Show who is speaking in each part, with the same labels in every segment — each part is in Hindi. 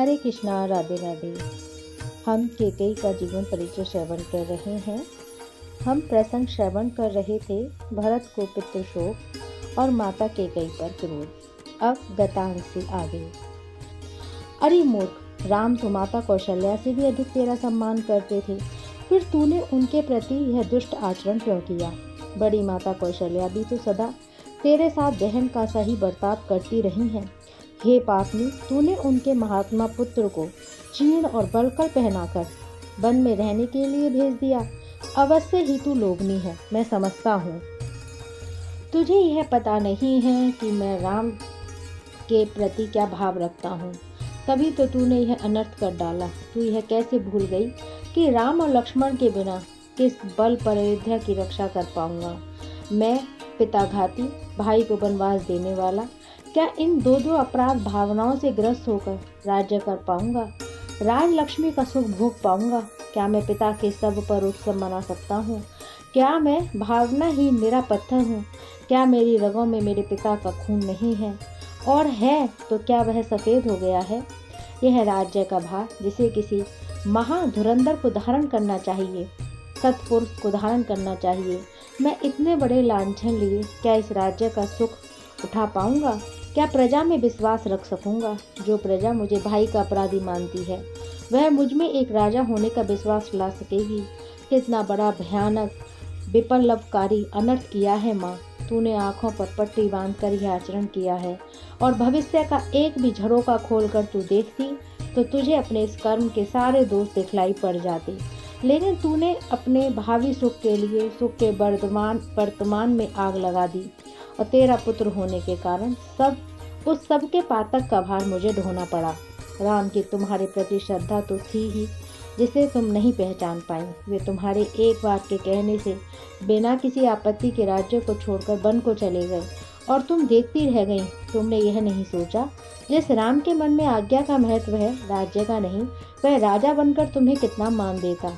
Speaker 1: हरे कृष्णा, राधे राधे। हम केकई का जीवन परिचय श्रवण कर रहे हैं। हम प्रसंग श्रवण कर रहे थे भरत को पितृशोक और माता केकई पर क्रोध। अब गतांश से आगे। अरे मूर्ख, राम तो माता कौशल्या से भी अधिक तेरा सम्मान करते थे, फिर तूने उनके प्रति यह दुष्ट आचरण क्यों किया? बड़ी माता कौशल्या भी तो सदा तेरे साथ बहन का सही बर्ताव करती रही हैं। हे पापनी, तूने उनके महात्मा पुत्र को चीर्ण और बलकर पहनाकर वन में रहने के लिए भेज दिया। अवश्य ही तू लोभनी है, मैं समझता हूँ। तुझे यह पता नहीं है कि मैं राम के प्रति क्या भाव रखता हूँ। तभी तो तूने यह अनर्थ कर डाला। तू यह कैसे भूल गई कि राम और लक्ष्मण के बिना किस बल पर अयोध्या की रक्षा कर पाऊंगा? मैं पिताघाती, भाई को वनवास देने वाला, क्या इन दो अपराध भावनाओं से ग्रस्त होकर राज्य कर पाऊंगा? राज लक्ष्मी का सुख भोग पाऊंगा? क्या मैं पिता के सब पर उत्सव मना सकता हूँ? क्या मैं भावना ही मेरा पत्थर हूँ? क्या मेरी रगों में मेरे पिता का खून नहीं है? और है तो क्या वह सफ़ेद हो गया है? यह राज्य का भार जिसे किसी महाधुरंधर को धारण करना चाहिए, सत्पुरुष को धारण करना चाहिए। मैं इतने बड़े लांछन लिए क्या इस राज्य का सुख उठा पाऊंगा? क्या प्रजा में विश्वास रख सकूंगा? जो प्रजा मुझे भाई का अपराधी मानती है, वह मुझ में एक राजा होने का विश्वास ला सकेगी? कितना बड़ा भयानक विप्लवकारी अनर्थ किया है माँ। तूने आंखों पर पट्टी बांधकर यह आचरण किया है, और भविष्य का एक भी झरोका खोलकर तू देखती तो तुझे अपने इस कर्म के सारे दोष दिखलाई पड़ जाते। लेकिन तूने अपने भावी सुख के लिए सुख के वर्तमान में आग लगा दी, और तेरा पुत्र होने के कारण उस सब के पातक का भार मुझे ढोना पड़ा। राम की तुम्हारे प्रति श्रद्धा तो थी ही, जिसे तुम नहीं पहचान पाई। वे तुम्हारे एक बार के कहने से बिना किसी आपत्ति के राज्य को छोड़कर वन को चले गए, और तुम देखती रह गई। तुमने यह नहीं सोचा, जिस राम के मन में आज्ञा का महत्व है, राज्य का नहीं, वह राजा बनकर तुम्हें कितना मान देता।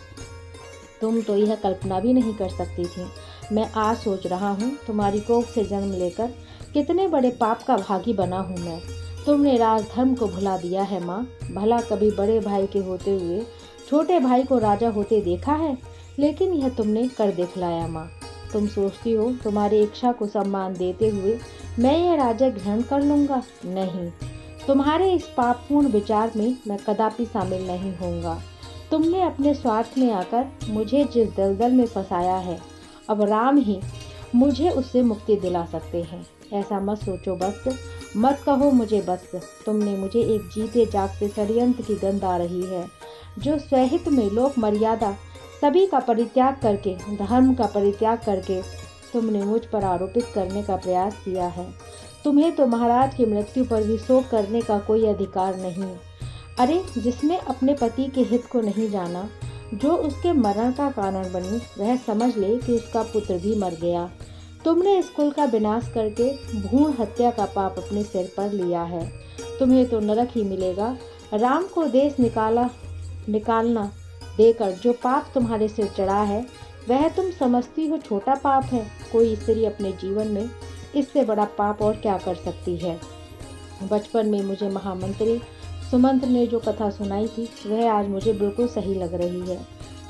Speaker 1: तुम तो यह कल्पना भी नहीं कर सकती थी। मैं आज सोच रहा हूँ, तुम्हारी कोख से जन्म लेकर कितने बड़े पाप का भागी बना हूँ मैं। तुमने राजधर्म को भुला दिया है माँ। भला कभी बड़े भाई के होते हुए छोटे भाई को राजा होते देखा है? लेकिन यह तुमने कर दिखलाया माँ। तुम सोचती हो तुम्हारी इच्छा को सम्मान देते हुए मैं यह राज्य ग्रहण कर लूँगा? नहीं, तुम्हारे इस पापपूर्ण विचार में मैं कदापि शामिल नहीं होऊंगा। तुमने अपने स्वार्थ में आकर मुझे जिस दलदल में फंसाया है, अब राम ही मुझे उससे मुक्ति दिला सकते हैं। ऐसा मत सोचो बस, मत कहो मुझे बस। तुमने मुझे एक जीते जागते षड्यंत्र की गंध आ रही है, जो स्वहित में लोक मर्यादा सभी का परित्याग करके, धर्म का परित्याग करके तुमने मुझ पर आरोपित करने का प्रयास किया है। तुम्हें तो महाराज की मृत्यु पर भी शोक करने का कोई अधिकार नहीं। अरे, जिसने अपने पति के हित को नहीं जाना, जो उसके मरण का कारण बनी, वह समझ ले कि उसका पुत्र भी मर गया। तुमने इस कुल का विनाश करके भ्रूण हत्या का पाप अपने सिर पर लिया है। तुम्हें तो नरक ही मिलेगा। राम को देश निकालना देकर जो पाप तुम्हारे सिर चढ़ा है, वह तुम समझती हो छोटा पाप है। कोई स्त्री अपने जीवन में इससे बड़ा पाप और क्या कर सकती है? बचपन में मुझे महामंत्री सुमंत्र ने जो कथा सुनाई थी, वह आज मुझे बिल्कुल सही लग रही है।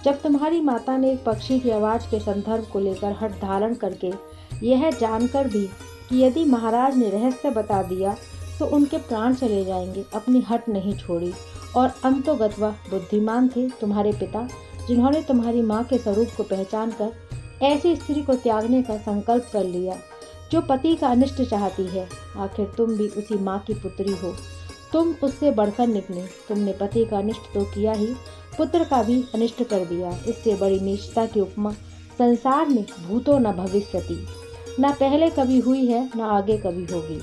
Speaker 1: जब तुम्हारी माता ने एक पक्षी की आवाज़ के संदर्भ को लेकर हठ धारण करके यह जानकर भी कि यदि महाराज ने रहस्य बता दिया तो उनके प्राण चले जाएंगे, अपनी हठ नहीं छोड़ी। और अंतोगत्वा बुद्धिमान थे तुम्हारे पिता, जिन्होंने तुम्हारी माँ के स्वरूप को पहचान कर ऐसी स्त्री को त्यागने का संकल्प कर लिया जो पति का अनिष्ट चाहती है। आखिर तुम भी उसी माँ की पुत्री हो, तुम उससे बढ़कर निकली। तुमने पति का अनिष्ट तो किया ही, पुत्र का भी अनिष्ट कर दिया। इससे बड़ी नीचता की उपमा संसार में भूतो न भविष्यति, न पहले कभी हुई है, न आगे कभी होगी।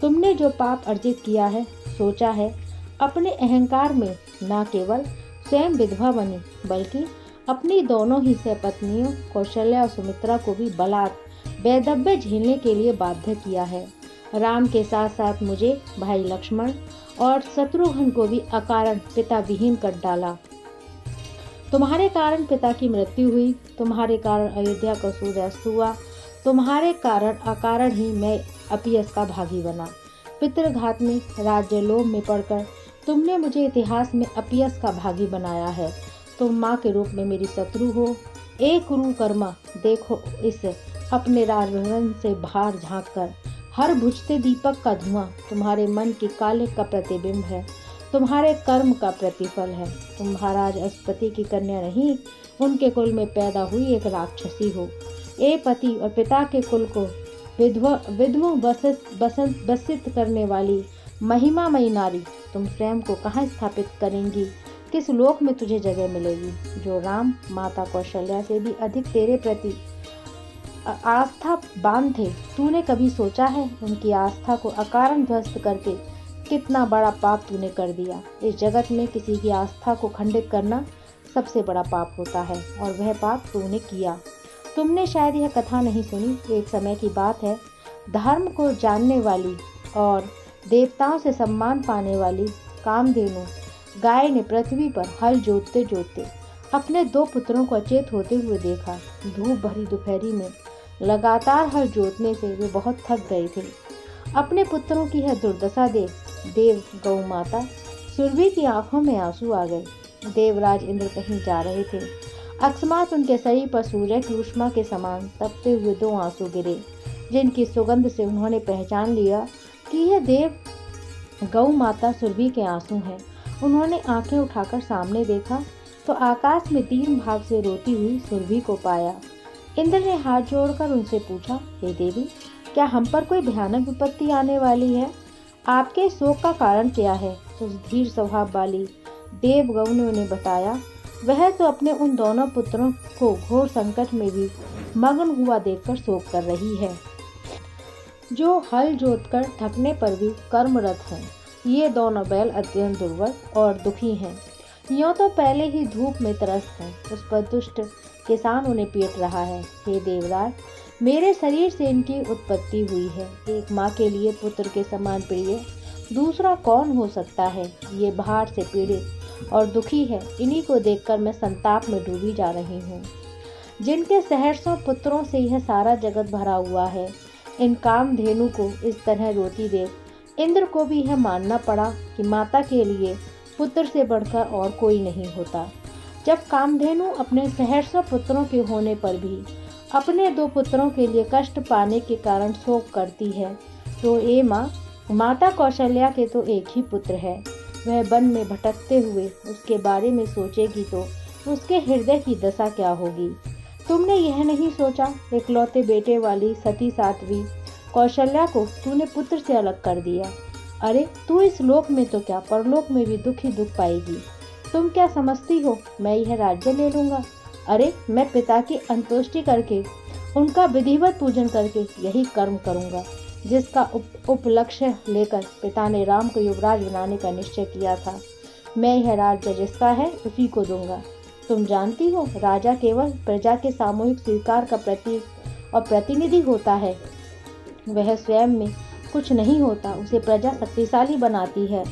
Speaker 1: तुमने जो पाप अर्जित किया है, सोचा है अपने अहंकार में न केवल स्वयं विधवा बनी, बल्कि अपनी दोनों ही सहपत्नियों कौशल्या और सुमित्रा को भी बलात् वैधव्य झेलने के लिए बाध्य किया है। राम के साथ साथ मुझे, भाई लक्ष्मण और शत्रुघ्न को भी अकारण पिता विहीन कर डाला। तुम्हारे कारण पिता की मृत्यु हुई, तुम्हारे कारण अयोध्या का सूर्यास्त हुआ, तुम्हारे कारण अकारण ही मैं अपयश का भागी बना। पितृघात में, राज्य लोभ में पड़कर तुमने मुझे इतिहास में अपयश का भागी बनाया है। तुम माँ के रूप में मेरी शत्रु हो। एक कुरुकर्मा, देखो इस अपने राजभवन से बाहर झांक कर, हर बुझते दीपक का धुआं तुम्हारे मन के काले का प्रतिबिंब है, तुम्हारे कर्म का प्रतिफल है। तुम महाराज अश्वपति की कन्या नहीं, उनके कुल में पैदा हुई एक राक्षसी हो। ए पति और पिता के कुल को विधवों बसित करने वाली महिमामयी नारी, तुम स्वयं को कहाँ स्थापित करेंगी? किस लोक में तुझे जगह मिलेगी? जो राम माता कौशल्या से भी अधिक तेरे प्रति आस्थावान थे, तूने कभी सोचा है उनकी आस्था को अकारण ध्वस्त करके कितना बड़ा पाप तूने कर दिया? इस जगत में किसी की आस्था को खंडित करना सबसे बड़ा पाप होता है, और वह पाप तूने किया। तुमने शायद यह कथा नहीं सुनी। एक समय की बात है, धर्म को जानने वाली और देवताओं से सम्मान पाने वाली कामधेनु गाय ने पृथ्वी पर हल जोतते जोतते अपने 2 पुत्रों को अचेत होते हुए देखा। धूप भरी दोपहरी में लगातार हल जोतने से वे बहुत थक गए थे। अपने पुत्रों की यह दुर्दशा देख देव गौ माता सुरभि की आंखों में आंसू आ गए। देवराज इंद्र कहीं जा रहे थे। अकस्मात उनके शरीर पर सूर्य की ऊष्मा के समान तपते हुए 2 आंसू गिरे, जिनकी सुगंध से उन्होंने पहचान लिया कि यह देव गौ माता सुरभि के आंसू हैं। उन्होंने आंखें उठाकर सामने देखा तो आकाश में 3 भाग से रोती हुई सुरभि को पाया। इंद्र ने हाथ जोड़कर उनसे पूछा, हे देवी, क्या हम पर कोई भयानक विपत्ति आने वाली है? आपके शोक का कारण क्या है? उस धीर स्वभाव वाली देवगौ ने उन्हें बताया, वह तो अपने उन दोनों पुत्रों को घोर संकट में भी मग्न हुआ देखकर शोक कर रही है, जो हल जोतकर थकने पर भी कर्मरत हैं। ये दोनों बैल अत्यंत दुर्बल और दुखी हैं। यूँ तो पहले ही धूप में त्रस्त हैं, उस पर दुष्ट किसान उन्हें पीट रहा है। हे देवराज, मेरे शरीर से इनकी उत्पत्ति हुई है। एक माँ के लिए पुत्र के समान प्रिय दूसरा कौन हो सकता है? ये बाहर से पीड़ित और दुखी है। इन्हीं को देखकर मैं संताप में डूबी जा रही हूँ, जिनके सहर्षों पुत्रों से यह सारा जगत भरा हुआ है। इन कामधेनु को इस तरह रोती देख इंद्र को भी यह मानना पड़ा कि माता के लिए पुत्र से बढ़कर और कोई नहीं होता। जब कामधेनु अपने सहर्षों पुत्रों के होने पर भी अपने 2 पुत्रों के लिए कष्ट पाने के कारण शोक करती है, तो ए माँ, माता कौशल्या के तो एक ही पुत्र है। वह वन में भटकते हुए उसके बारे में सोचेगी तो उसके हृदय की दशा क्या होगी? तुमने यह नहीं सोचा, इकलौते बेटे वाली सती साध्वी कौशल्या को तूने पुत्र से अलग कर दिया। अरे तू इस लोक में तो क्या, परलोक में भी दुख ही दुख पाएगी। तुम क्या समझती हो मैं यह राज्य ले लूँगा? अरे मैं पिता की अंतुष्टि करके, उनका विधिवत पूजन करके यही कर्म करूँगा जिसका उपलक्ष्य लेकर पिता ने राम को युवराज बनाने का निश्चय किया था। मैं यह राज्य जिसका है उसी को दूंगा। तुम जानती हो, राजा केवल प्रजा के सामूहिक स्वीकार का प्रतीक और प्रतिनिधि होता है। वह स्वयं में कुछ नहीं होता, उसे प्रजा शक्तिशाली बनाती है।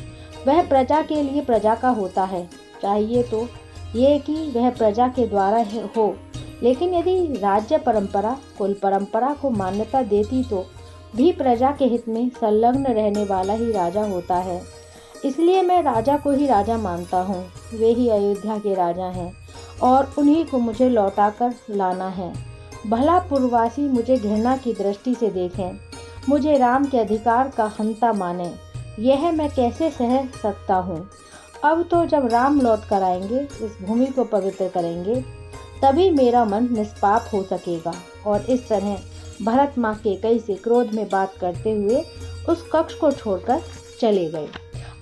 Speaker 1: वह प्रजा के लिए प्रजा का होता है। चाहिए तो ये कि वह प्रजा के द्वारा हो, लेकिन यदि राज्य परंपरा कुल परंपरा को मान्यता देती तो भी प्रजा के हित में संलग्न रहने वाला ही राजा होता है। इसलिए मैं राजा को ही राजा मानता हूँ। वे ही अयोध्या के राजा हैं और उन्हीं को मुझे लौटा कर लाना है। भला पूर्ववासी मुझे घृणा की दृष्टि से देखें, मुझे राम के अधिकार का हंता माने, यह मैं कैसे सह सकता हूँ? अब तो जब राम लौट कर आएंगे, इस भूमि को पवित्र करेंगे, तभी मेरा मन निष्पाप हो सकेगा। और इस तरह भरत माँ केकई से क्रोध में बात करते हुए उस कक्ष को छोड़कर चले गए।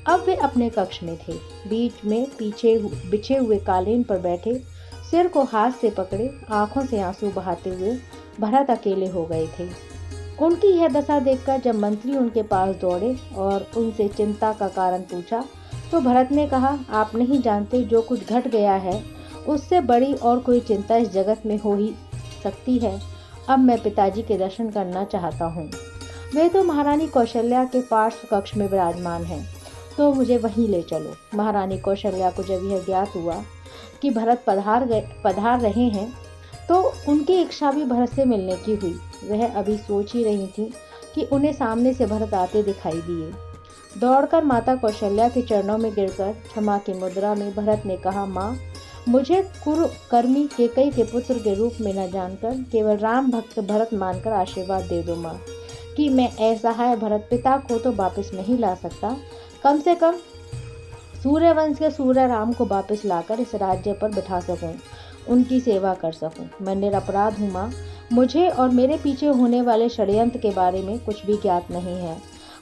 Speaker 1: अब वे अपने कक्ष में थे। बीच में पीछे बिछे हुए कालीन पर बैठे, सिर को हाथ से पकड़े, आंखों से आंसू बहाते हुए भरत अकेले हो गए थे। उनकी यह दशा देखकर जब मंत्री उनके पास दौड़े और उनसे चिंता का कारण पूछा, तो भरत ने कहा, आप नहीं जानते जो कुछ घट गया है उससे बड़ी और कोई चिंता इस जगत में हो ही सकती है। अब मैं पिताजी के दर्शन करना चाहता हूँ। वे तो महारानी कौशल्या के पार्श्व कक्ष में विराजमान हैं, तो मुझे वहीं ले चलो। महारानी कौशल्या को जब यह ज्ञात हुआ कि भरत पधार रहे हैं, तो उनकी इच्छा भी भरत से मिलने की हुई। वह अभी सोच ही रही थी कि उन्हें सामने से भरत आते दिखाई दिए। दौड़कर माता कौशल्या के चरणों में गिरकर क्षमा की मुद्रा में भरत ने कहा, माँ, मुझे कुरुकर्मी केकई के पुत्र के रूप में न जानकर केवल राम भक्त भरत मानकर आशीर्वाद दे दो माँ, कि मैं असहाय भरत पिता को तो वापस नहीं ला सकता, कम से कम सूर्यवंश के सूर्य राम को वापस लाकर इस राज्य पर बिठा सकूं, उनकी सेवा कर सकूं। मैं निरपराध हूँ माँ, मुझे और मेरे पीछे होने वाले षड्यंत्र के बारे में कुछ भी ज्ञात नहीं है।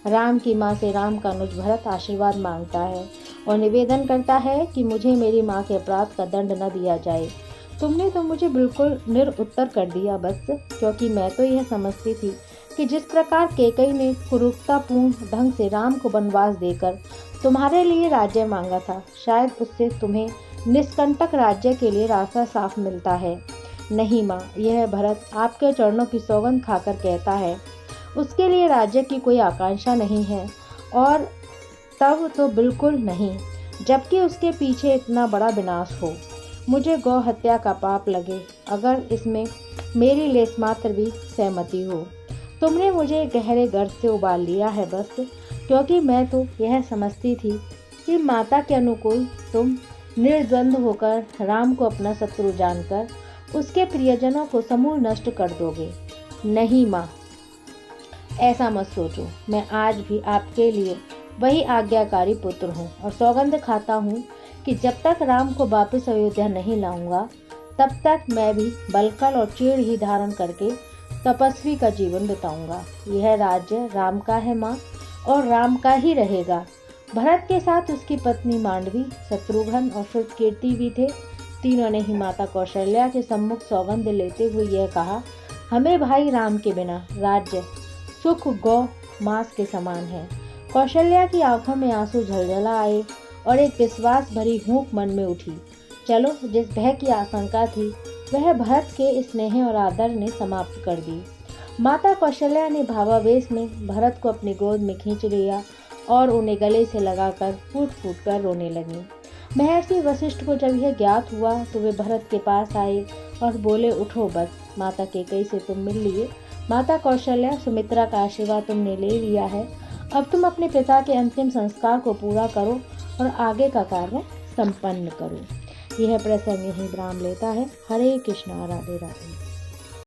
Speaker 1: राम की माँ से राम का अनुज भरत आशीर्वाद मांगता है और निवेदन करता है कि मुझे मेरी माँ के अपराध का दंड न दिया जाए। तुमने तो मुझे बिल्कुल निरुत्तर कर दिया बस, क्योंकि मैं तो यह समझती थी कि जिस प्रकार केकई ने क्रूरतापूर्ण ढंग से राम को वनवास देकर तुम्हारे लिए राज्य मांगा था, शायद उससे तुम्हें निष्कंटक राज्य के लिए रास्ता साफ मिलता है। नहीं माँ, यह भरत आपके चरणों की सौगंध खाकर कहता है, उसके लिए राज्य की कोई आकांक्षा नहीं है, और तब तो बिल्कुल नहीं, जबकि उसके पीछे इतना बड़ा विनाश हो। मुझे गौ हत्या का पाप लगे अगर इसमें मेरी लेस मात्र भी सहमति हो। तुमने मुझे गहरे गर्त से उबाल लिया है बस, क्योंकि मैं तो यह समझती थी कि माता के अनुकूल तुम निर्द्वंद होकर राम को अपना शत्रु जानकर उसके प्रियजनों को समूल नष्ट कर दोगे। नहीं माँ, ऐसा मत सोचो। मैं आज भी आपके लिए वही आज्ञाकारी पुत्र हूँ और सौगंध खाता हूँ कि जब तक राम को वापस अयोध्या नहीं लाऊंगा, तब तक मैं भी बलकल और चीड़ ही धारण करके तपस्वी का जीवन बिताऊंगा। यह राज्य राम का है माँ, और राम का ही रहेगा। भरत के साथ उसकी पत्नी मांडवी, शत्रुघ्न और श्रुतकीर्ति भी थे। तीनों ने ही माता कौशल्या के सम्मुख सौगंध लेते हुए यह कहा, हमें भाई राम के बिना राज्य सुख गौ मांस के समान है। कौशल्या की आंखों में आंसू झलझला आए और एक विश्वास भरी हूंक मन में उठी। चलो, जिस भय की आशंका थी वह भरत के स्नेह और आदर ने समाप्त कर दी। माता कौशल्या ने भावावेश में भरत को अपनी गोद में खींच लिया और उन्हें गले से लगाकर फूट फूट कर रोने लगी। महर्षि वशिष्ठ को जब यह ज्ञात हुआ तो वे भरत के पास आए और बोले, उठो बस, माता केकई से तुम मिल लिए। माता कौशल्या, सुमित्रा का आशीर्वाद तुमने ले लिया है। अब तुम अपने पिता के अंतिम संस्कार को पूरा करो और आगे का कार्य संपन्न करो। यह प्रसंग यहीं विराम लेता है। हरे कृष्णा, राधे राधे।